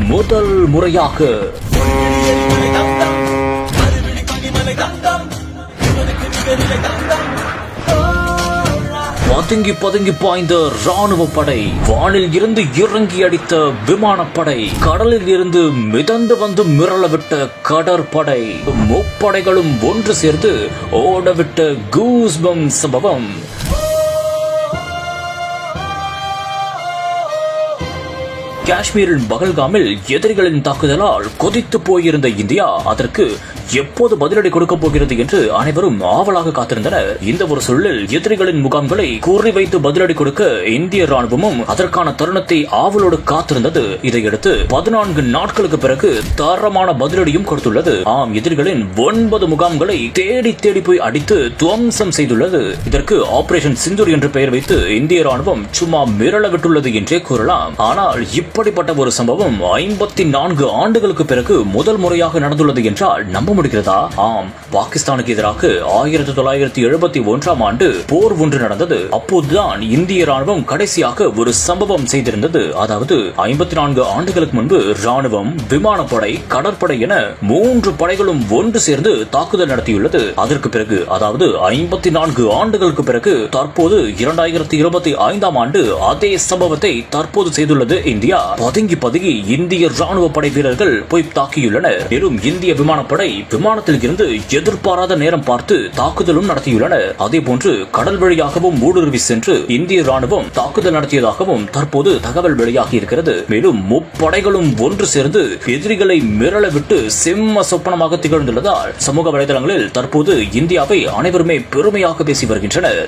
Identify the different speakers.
Speaker 1: முதல் முறையாக பதுங்கி பதுங்கி பாய்ந்த ராணுவ படை, வானில் இருந்து இறங்கி அடித்த விமானப்படை, கடலில் இருந்து மிதந்து வந்து மிரளவிட்ட கடற்படை, முப்படைகளும் ஒன்று சேர்ந்து ஓடவிட்ட கூஸ்பம் சம்பவம். காஷ்மீரின் பகல்காமில் எதிரிகளின் தாக்குதலால் கொதித்து போயிருந்த இந்தியா அதற்கு எப்போது பதிலடி கொடுக்க போகிறது என்று அனைவரும் ஆவலாக காத்திருந்தனர். இந்த ஒரு சூழலில் எதிரிகளின் முகாம்களை குறிவைத்து பதிலடி கொடுக்க இந்திய ராணுவமும் அதற்கான தருணத்தை ஆவலோடு காத்திருந்தது. இதையடுத்து 14 நாட்களுக்கு பிறகு தரமான பதிலடியும் கொடுத்துள்ளது. ஆம், எதிரிகளின் 9 முகாம்களை தேடி தேடி போய் அடித்து துவம்சம் செய்துள்ளது. இதற்கு ஆபரேஷன் சிந்தூர் என்று பெயர் வைத்து இந்திய ராணுவம் சும்மா மிரள விட்டுள்ளது என்றே கூறலாம். ஆனால் இப்படிப்பட்ட ஒரு சம்பவம் 54 ஆண்டுகளுக்கு பிறகு முதல் முறையாக நடந்துள்ளது என்றால் நம்ப முடிகிறதா? ஆம், பாகிஸ்தானுக்கு எதிராக 1971ஆம் ஆண்டு போர் ஒன்று நடந்தது. அப்போதுதான் இந்திய ராணுவம் கடைசியாக ஒரு சம்பவம் செய்திருந்தது. அதாவது 54 ஆண்டுகளுக்கு முன்பு ராணுவம், விமானப்படை, கடற்படை என 3 படைகளும் ஒன்று சேர்ந்து தாக்குதல் நடத்தியுள்ளது. அதற்கு பிறகு, அதாவது 54 ஆண்டுகளுக்கு பிறகு தற்போது 2025ஆம் ஆண்டு அதே சம்பவத்தை தற்போது செய்துள்ளது இந்தியா. பதுங்கி பதுங்கி இந்திய ராணுவ படை வீரர்கள் போய் தாக்கியுள்ளனர். மேலும் இந்திய விமானப்படை விமானத்தில் இருந்து எதிர்பாராத நேரம் பார்த்து தாக்குதலும் நடத்தியுள்ளனர். அதே போன்று கடல் வழியாகவும் ஊடுருவி சென்று இந்திய ராணுவம் தாக்குதல் நடத்தியதாகவும் தற்போது தகவல் வெளியாகி இருக்கிறது. மேலும் முப்படைகளும் ஒன்று சேர்ந்து எதிரிகளை மிரள விட்டு சிம்ம சொப்பனமாக திகழ்ந்துள்ளதால் சமூக வலைதளங்களில் தற்போது இந்தியாவை அனைவருமே பெருமையாக பேசி வருகின்றனர்.